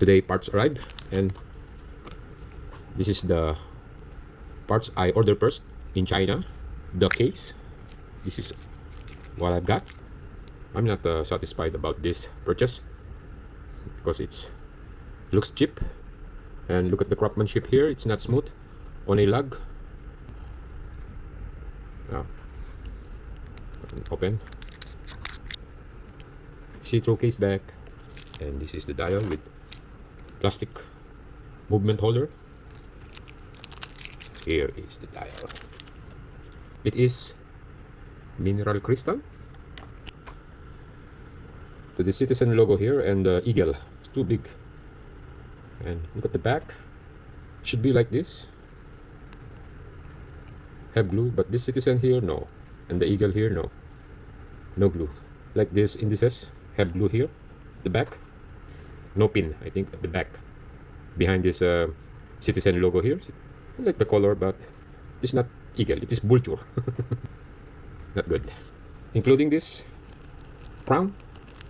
Today parts arrived, and this is the parts I ordered first in China. The case. This is what I've got. I'm not satisfied about this purchase because it's looks cheap, and look at the craftsmanship here. It's not smooth on a lug. Open. See-through case back, and this is the dial with plastic movement holder. Here is the dial. It is mineral crystal. To the Citizen logo here, and the eagle. It's too big. And look at the back. Should be like this. Have glue, but this Citizen here, no. And the eagle here, no. No glue. Like this indices have glue here. The back. No pin, I think, at the back. Behind this Citizen logo here. I like the color, but it is not eagle. It is vulture. Not good. Including this crown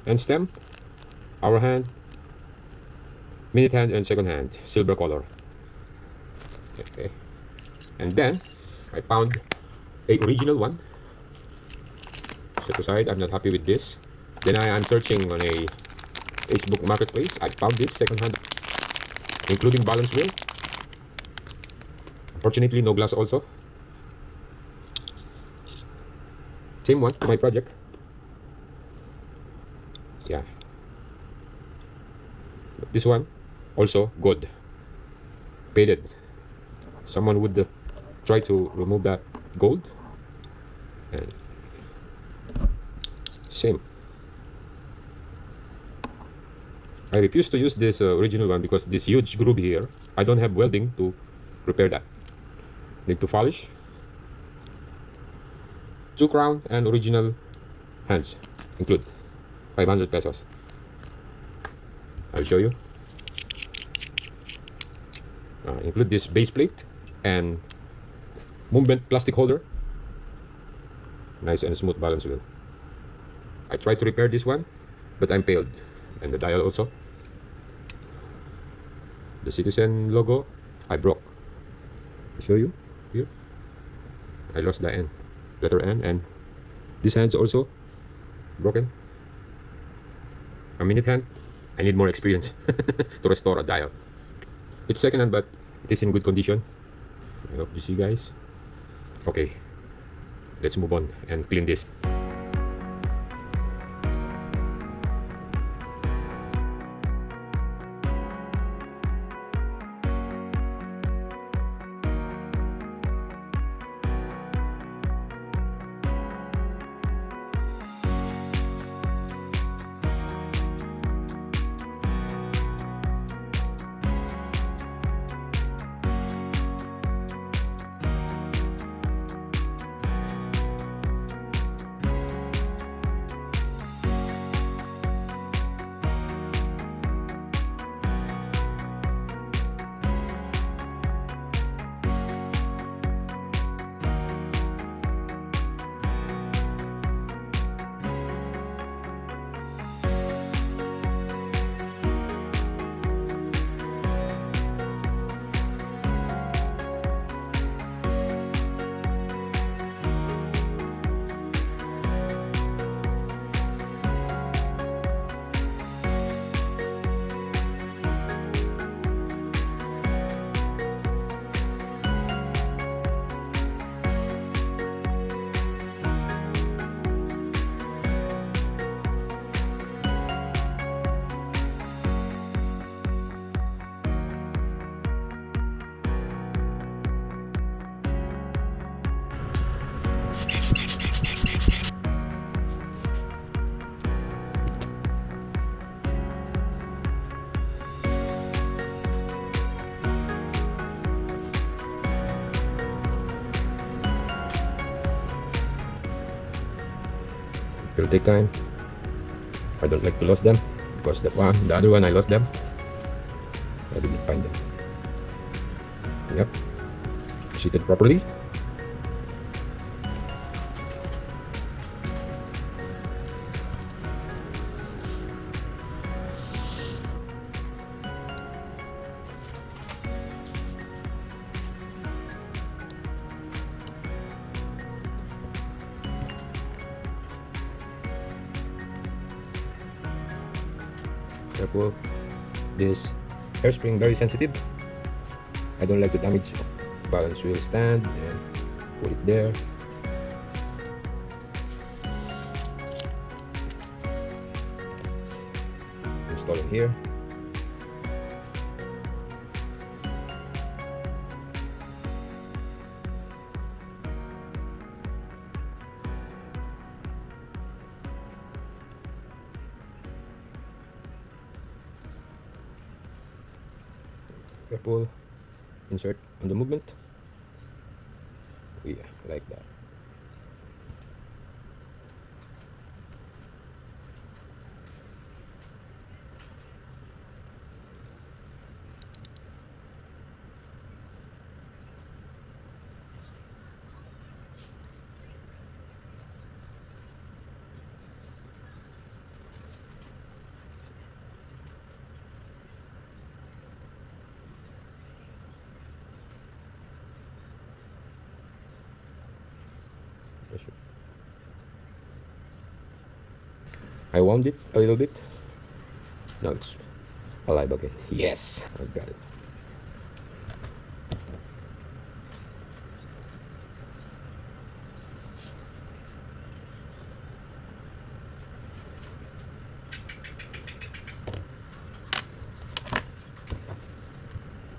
and stem, our hand, minute hand, and second hand, silver color. Okay, and then I found a original one. Set aside. I'm not happy with this. Then I'm searching on a Facebook marketplace. I found this second hand, including balance wheel. Unfortunately, no glass also. Same one to my project. Yeah, but this one also gold, faded. Someone would try to remove that gold, and same. I refuse to use this original one because this huge groove here, I don't have welding to repair that. Need to polish. 2 crown and original hands include 500 pesos. I'll show you. Include this base plate and movement plastic holder. Nice and smooth balance wheel. I tried to repair this one, but I'm failed. And the dial also. The Citizen logo, I broke. I'll show you here. I lost the N, letter N, and this hand's also broken. A minute hand. I need more experience to restore a dial. It's second hand, but it is in good condition. I hope you see, guys. Okay, let's move on and clean this. It'll take time. I don't like to lose them because the other one I lost them. I didn't find them. Yep, seated properly. Careful. This hairspring very sensitive. I don't like to damage. Balance wheel stand and put it there. Install it here. Careful. Insert on the movement. Yeah, like that. I wound it a little bit. Now it's alive again. Yes, I got it.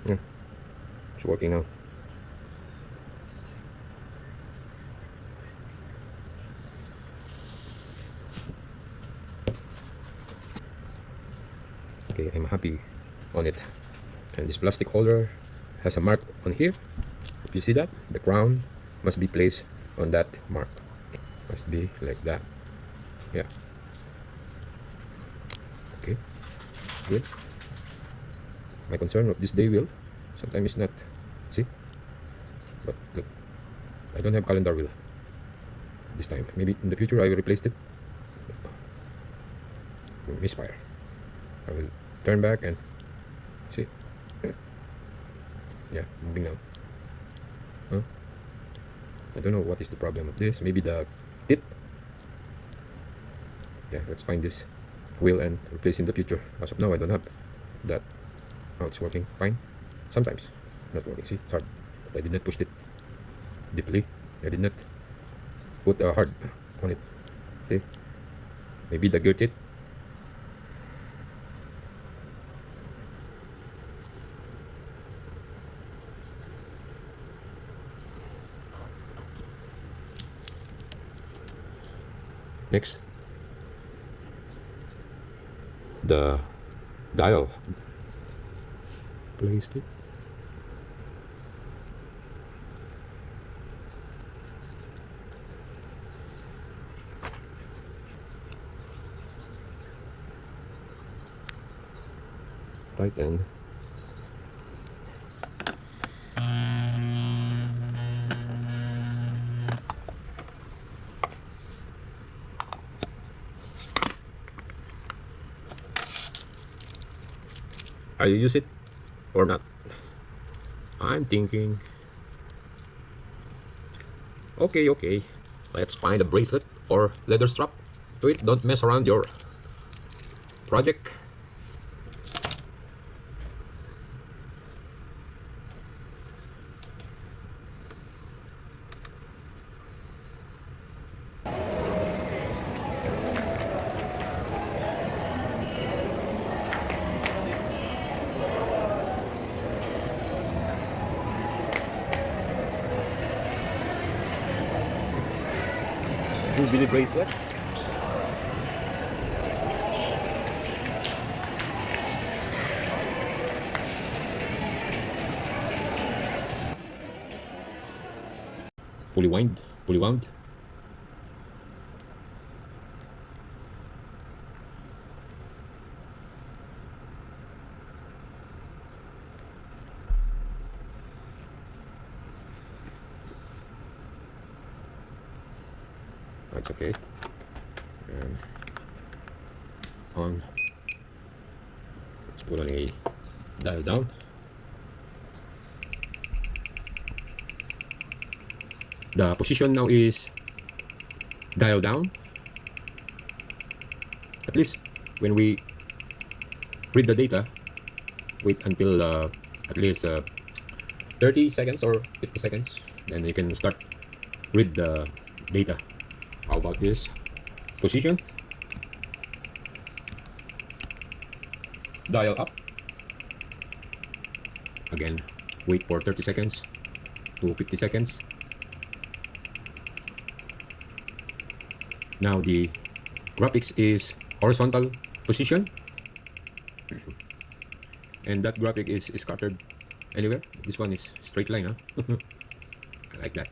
Yeah, it's working now. Okay, I'm happy on it. And this plastic holder has a mark on here. If you see that, the crown must be placed on that mark. Must be like that. Yeah. Okay, good. My concern of this day wheel sometimes is not, see, but look, I don't have calendar wheel this time. Maybe in the future I will replace it. Misfire. I will turn back and see. Yeah, moving now. Huh? I don't know what is the problem of this. Maybe the teeth. Yeah, let's find this wheel and replace in the future. As of now, I don't have that. Oh, it's working fine. Sometimes not working. See, it's hard. I did not push it deeply. I did not put hard on it. See, maybe the gear teeth. Next, the dial. Placed it. Tighten. Are you use it or not? I'm thinking. Okay. Let's find a bracelet or leather strap to it. Don't mess around your project. Jubilee bracelet. Fully wound. That's okay. And on. Let's put on a dial down. The position now is dial down. At least when we read the data, wait until at least 30 seconds or 50 seconds, then you can start read the data. How about this position? Dial up. Again, wait for 30 seconds to 50 seconds. Now the graphics is horizontal position, and that graphic is scattered anywhere. This one is straight line, huh? I like that.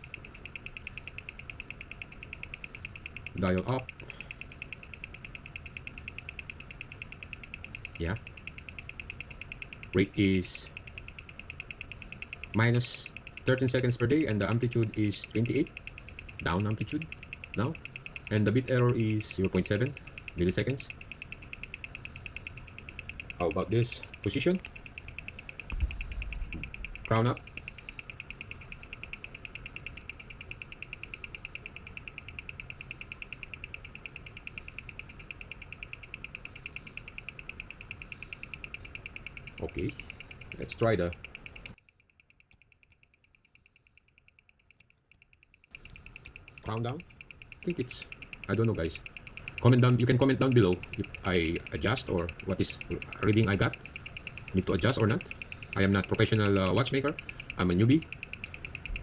Dial up. Yeah. Rate is minus 13 seconds per day, and the amplitude is 28. Down amplitude now. And the bit error is 0.7 milliseconds. How about this position? Crown up. Okay, let's try the crown down. I think it's, I don't know guys. Comment down, you can comment down below if I adjust or what is reading I got. Need to adjust or not. I am not professional watchmaker. I'm a newbie.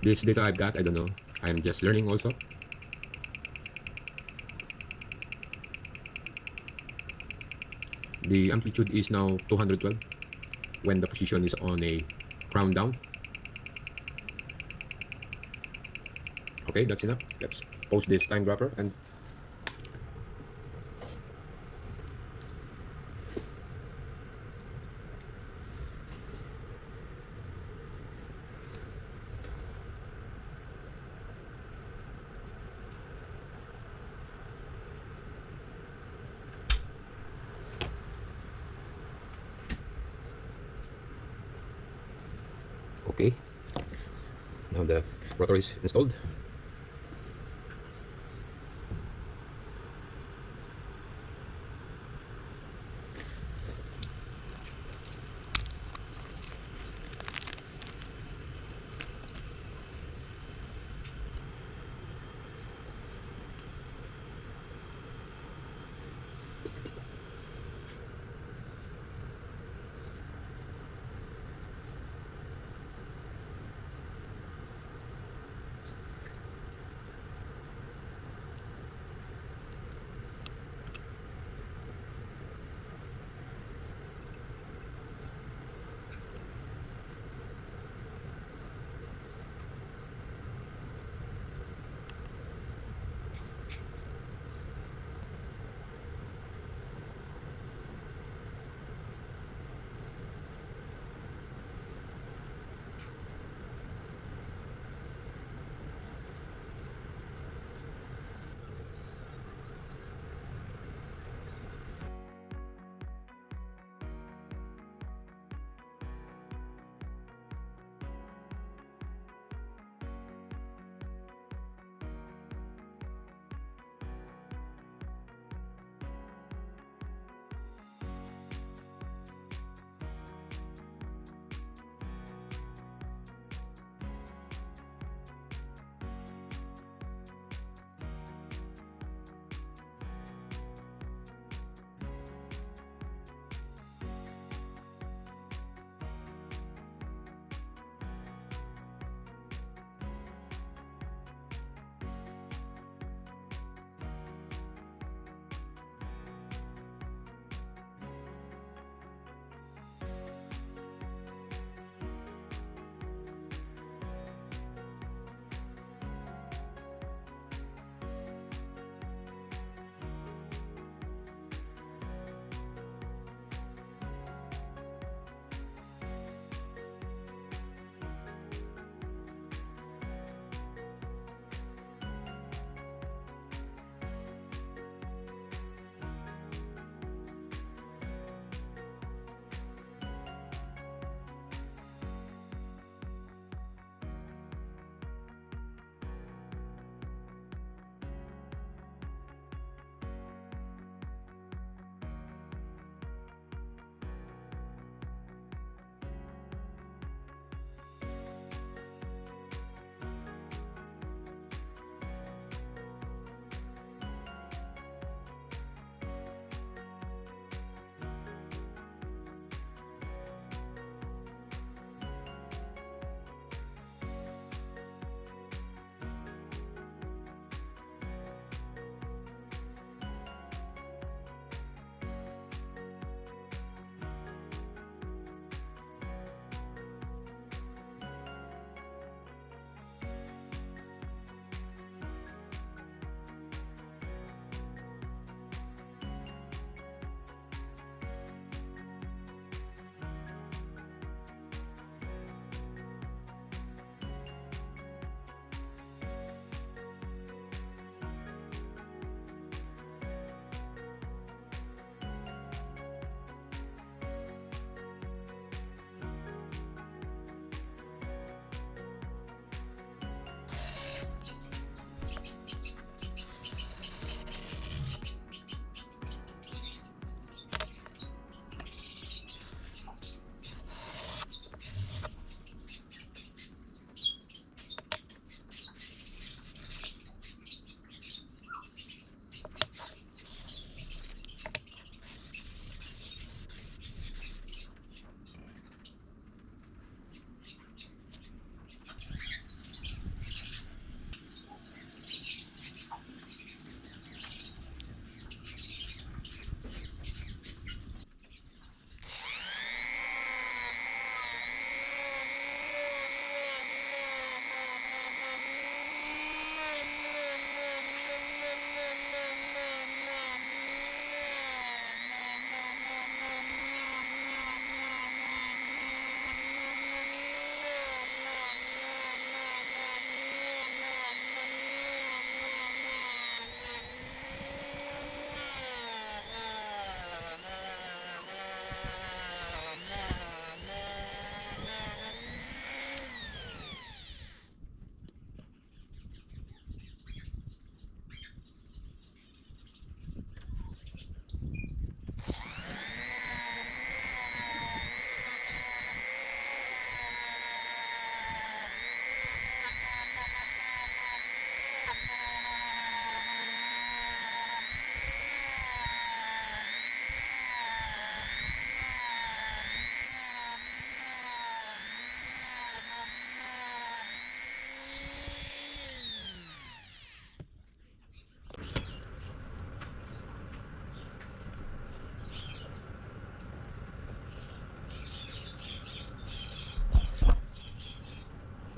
This data I've got, I don't know. I'm just learning also. The amplitude is now 212 when the position is on a crown down. Okay, that's enough. Let's post this Timegrapher and okay. Now the rotor is installed.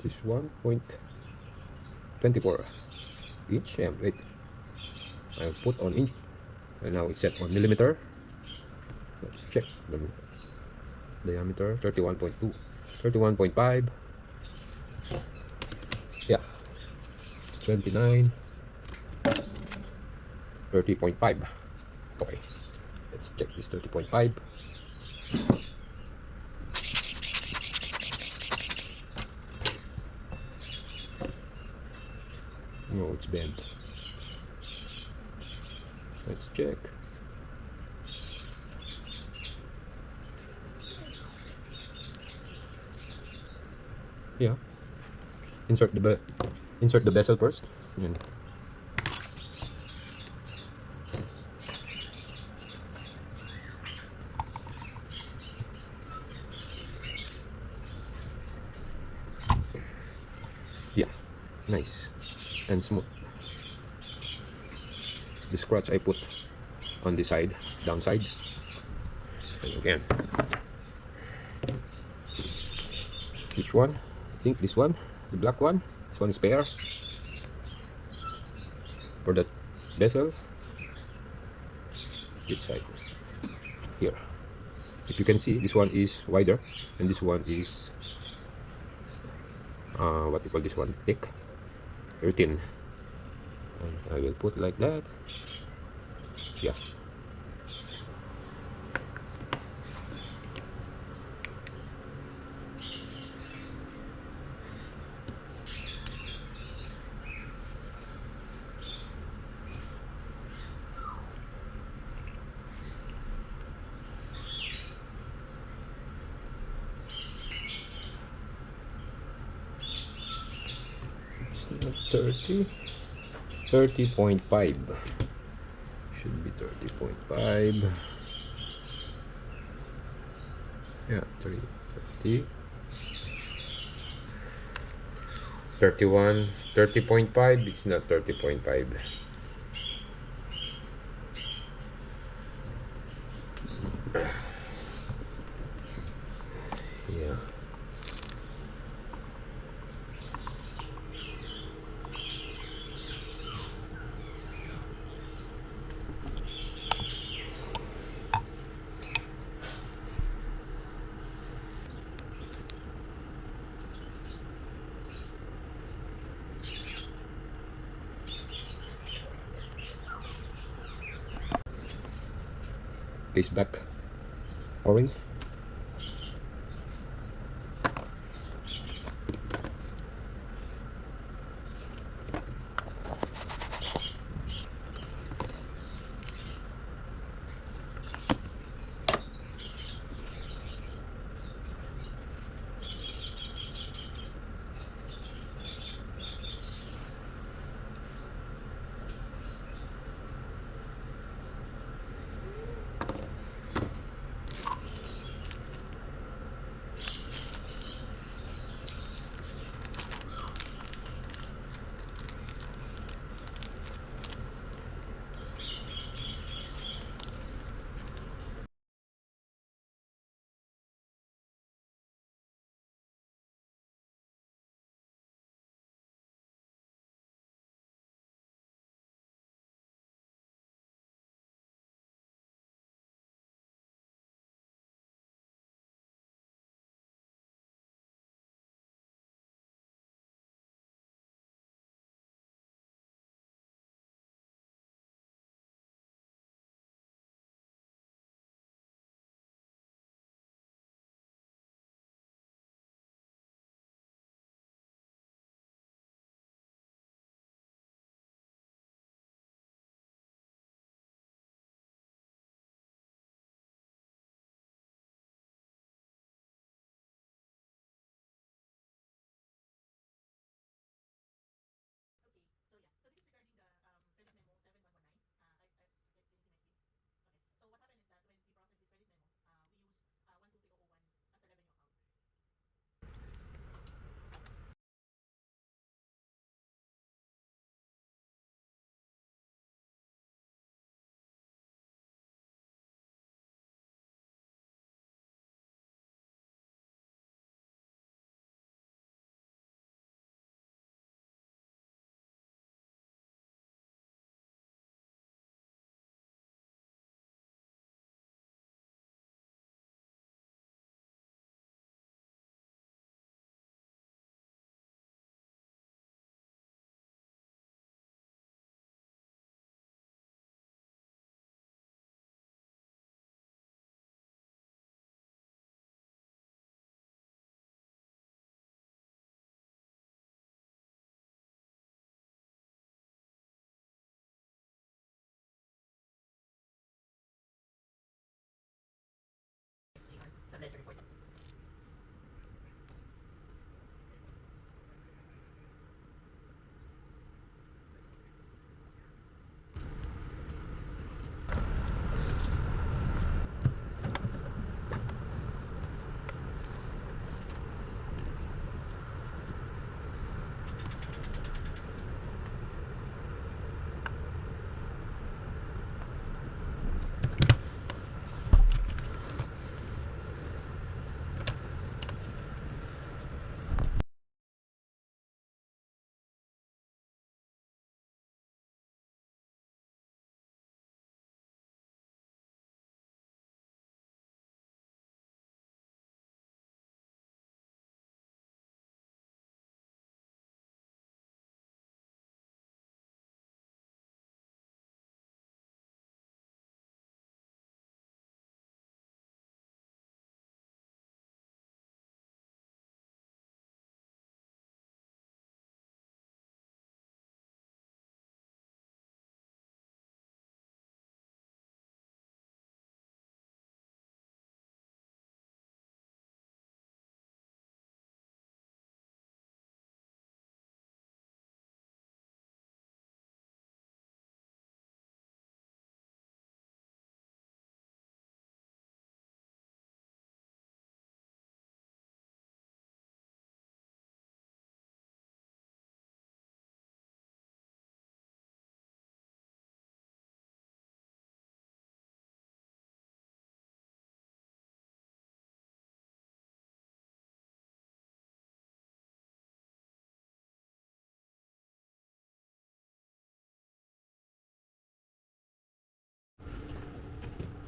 This 1.24 inch. And wait, I'll put on inch, and now it's set on millimeter. Let's check the diameter. 31.2, 31.5. Yeah, it's 29, 30.5. Okay, let's check this 30.5. No, it's bent. Let's check. Yeah, insert the bezel first. And yeah, nice and smooth. The scratch I put on the side, downside. And again, which one? I think this one, the black one. This one is spare for the bezel. Which side? Here. If you can see, this one is wider, and this one is what you call this one, thick, very thin. And I will put like that. Yeah. It's not 30. 30.5. Should be 30.5. Yeah, 30. 31, 30.5. It's not 30.5. Yeah. Case back o-ring.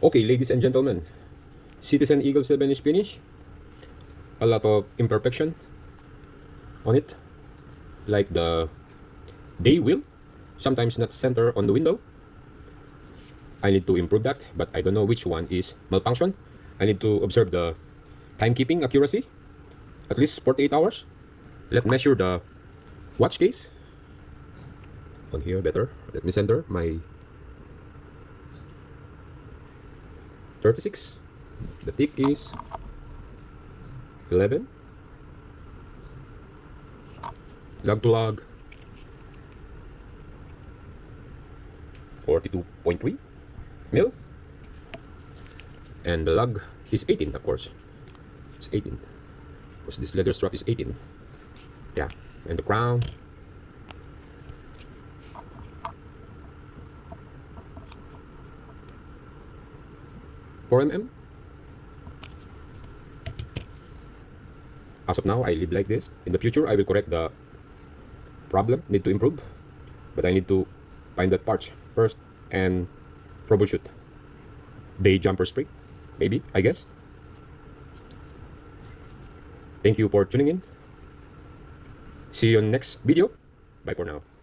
Okay, ladies and gentlemen, Citizen Eagle 7 is finished. A lot of imperfection on it, like the day wheel, sometimes not center on the window. I need to improve that, but I don't know which one is malfunction. I need to observe the timekeeping accuracy, at least 48 hours. Let's measure the watch case. On here better. Let me center my 36. The tick is 11. Log to log 42.3 mil. And the lug is 18, of course. It's 18. Because this leather strap is 18. Yeah. And the crown. $4 mm. As of now, I leave like this. In the future, I will correct the problem, need to improve. But I need to find that parts first and troubleshoot. Day jumper spring, maybe, I guess. Thank you for tuning in. See you on next video. Bye for now.